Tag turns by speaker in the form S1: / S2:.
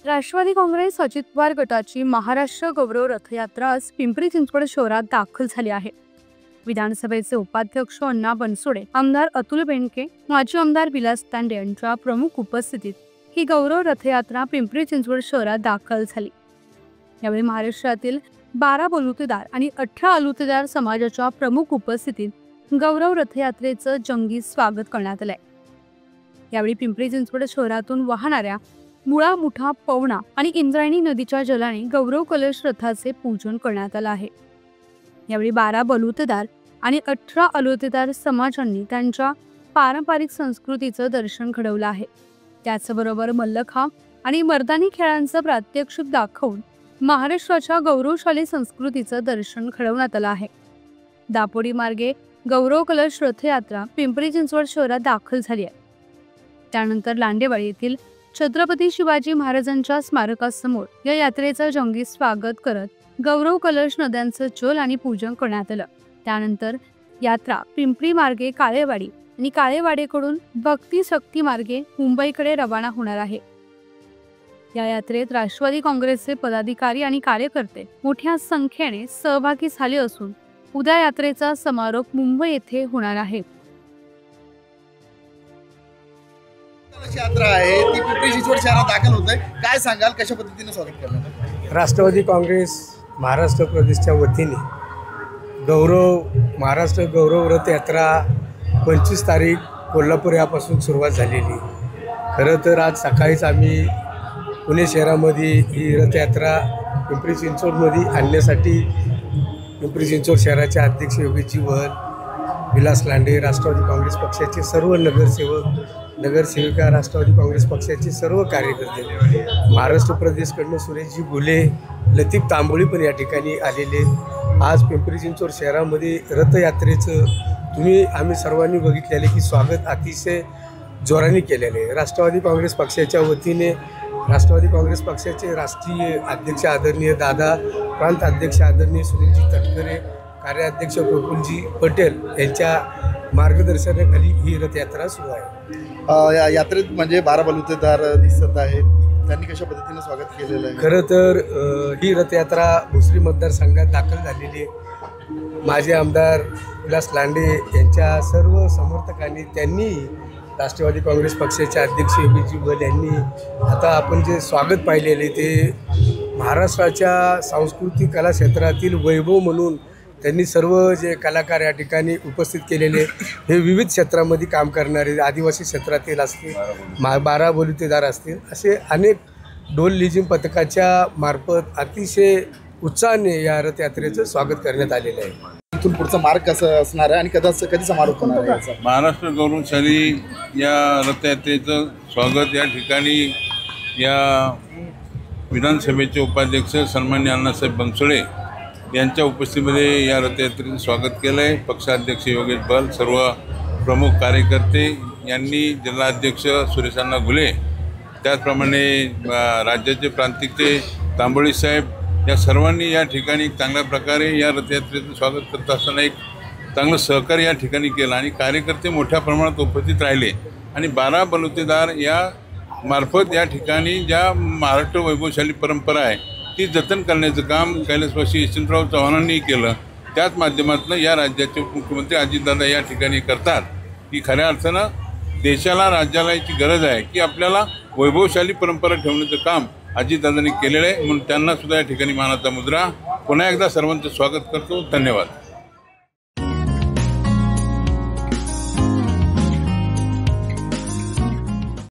S1: राष्ट्रवादी काँग्रेस अजित पवार गटाची महाराष्ट्र गौरव रथयात्रा आज पिंपरी चिंचवड शहरात दाखल झाली आहे। विधानसभेचे उपाध्यक्ष अण्णा बनसोडे, आमदार अतुल बेनके, माजी आमदार विलास तांडे यांच्या प्रमुख उपस्थितीत ही गौरव रथयात्रा पिंपरी चिंचवड शहरात दाखल झाली। यावेळी महाराष्ट्रातील 12 बलुतेदार आणि 18 अलुतेदार समाजाच्या प्रमुख उपस्थितीत गौरव रथयात्रेचं जंगी स्वागत करण्यात आलंय। यावेळी पिंपरी चिंचवड शहरातून वाहणाऱ्या मुळा, मुठा, पवना आणि इंद्रायणी नदीच्या जलाने गौरव कलश रथाचे पूजन करण्यात आलं आहे। यावेळी 12 बलुतेदार आणि 18 अलुतेदार समाजांनी त्यांच्या पारंपरिक संस्कृतीचं दर्शन घडवलं आहे। त्याचबरोबर मल्लखांब आणि मर्दानी खेळांचं प्रात्यक्षिक दाखवून महाराष्ट्राच्या गौरवशाली संस्कृतीचं दर्शन घडवण्यात आलं आहे। दापोडी मार्गे गौरव कलश रथयात्रा पिंपरी चिंचवड शहरात दाखल झाली आहे। त्यानंतर लांडेवाडी येथील छत्रपती शिवाजी महाराजांच्या स्मारकासमोर या यात्रेचं जंगी स्वागत करत गौरव कलश नद्यांचं जल आणि पूजन करण्यात आलं। त्यानंतर यात्रा पिंपरी मार्गे काळेवाडी आणि काळेवाडीकडून भक्ती शक्ती मार्गे मुंबईकडे रवाना होणार आहे। या यात्रेत राष्ट्रवादी काँग्रेसचे पदाधिकारी आणि कार्यकर्ते मोठ्या संख्येने सहभागी झाले असून उद्या यात्रेचा समारोप मुंबई येथे होणार आहे।
S2: यात्रा आहे ती पिंपरी चिंचवड शहरात दाखल होत आहे, काय सांगाल, कशा पद्धतीने स्वागत करणार?
S3: राष्ट्रवादी काँग्रेस महाराष्ट्र प्रदेशच्या वतीने महाराष्ट्र गौरव रथ यात्रा 25 तारीख कोल्हापूर यापासून सुरुवात झालेली। खरं तर आज सकाळीच आम्ही पुणे शहरामध्ये ही रथयात्रा पिंपरी चिंचवडमध्ये आणण्यासाठी पिंपरी चिंचवड शहराचे अध्यक्ष योगेशजी वहल, विलास लांडे, राष्ट्रवादी काँग्रेस पक्षाचे सर्व नगरसेवक, नगरसेविका, राष्ट्रवादी काँग्रेस पक्षाचे सर्व कार्यकर्ते, महाराष्ट्र प्रदेशकडून सुरेशजी गुले, लतीफ तांबोळी पण या ठिकाणी आलेले। आज पिंपरी चिंचवड शहरामध्ये रथयात्रेचं आम्ही सर्वांनी बघितलेले की स्वागत अतिशय जोराने केलेले आहे। राष्ट्रवादी काँग्रेस पक्षाच्या वतीने राष्ट्रवादी काँग्रेस पक्षाचे राष्ट्रीय अध्यक्ष आदरणीय दादा, प्रांत अध्यक्ष आदरणीय सुनीलजी तटकरे, कार्याध्यक्ष प्रफुल्लजी पटेल यांच्या मार्गदर्शनाखाली ही रथयात्रा सुरू आहे।
S2: या यात्रेत म्हणजे 12 बलुतेदार दिसत आहेत, त्यांनी कशा पद्धतीने स्वागत केलेलं आहे?
S3: खरं तर ही रथयात्रा भोसरी मतदारसंघात दाखल झालेली आहे। माजी आमदार विलास लांडे यांच्या सर्व समर्थकांनी त्यांनी राष्ट्रवादी काँग्रेस पक्षाचे अध्यक्ष योगेशजी वहल यांनी आता आपण जे स्वागत पाहिलेले ते महाराष्ट्राच्या सांस्कृतिक कला क्षेत्रातील वैभव म्हणून त्यांनी सर्व जे कलाकार या ठिकाणी उपस्थित केलेले हे विविध क्षेत्रामध्ये काम करणारे आदिवासी क्षेत्रातील असतील, 12 बलुतेदार असतील, असे अनेक ढोल लेझिम पथकाच्या मार्फत अतिशय उत्साहाने या रथयात्रेचं स्वागत करण्यात आलेलं आहे।
S2: इथून पुढचा मार्ग कसं असणार आहे आणि कधी समारोप होणार आहे?
S4: महाराष्ट्र गौरवशाली या रथयात्रेचं स्वागत या ठिकाणी या विधानसभेचे उपाध्यक्ष सन्माननीय अण्णासाहेब बनसोडे यांच्या उपस्थितीमध्ये या रथयात्रेचं स्वागत केलं आहे। पक्षाध्यक्ष योगेश वहल, सर्व प्रमुख कार्यकर्ते यांनी, जिल्हाध्यक्ष सुरेशांना गुले, त्याचप्रमाणे राज्याचे प्रांतिकचे तांबोळी साहेब, या सर्वांनी या ठिकाणी चांगल्या प्रकारे या रथयात्रेचं स्वागत करत असताना एक चांगलं सहकार्य या ठिकाणी केलं आणि कार्यकर्ते मोठ्या प्रमाणात उपस्थित राहिले आणि 12 बलुतेदार या मार्फत या ठिकाणी ज्या महाराष्ट्र वैभवशाली परंपरा आहे ती जतन करण्याचं काम कैलासवासी यशवंतराव चव्हाणांनी केलं। त्याच माध्यमातून या राज्याचे मुख्यमंत्री अजितदादा या ठिकाणी करतात की खऱ्या अर्थानं देशाला, राज्याला याची गरज आहे की आपल्याला वैभवशाली परंपरा ठेवण्याचं काम अजितदादांनी केलेलं आहे, म्हणून त्यांना सुद्धा या ठिकाणी मानाचा मुद्रा। पुन्हा एकदा सर्वांचं स्वागत करतो। धन्यवाद।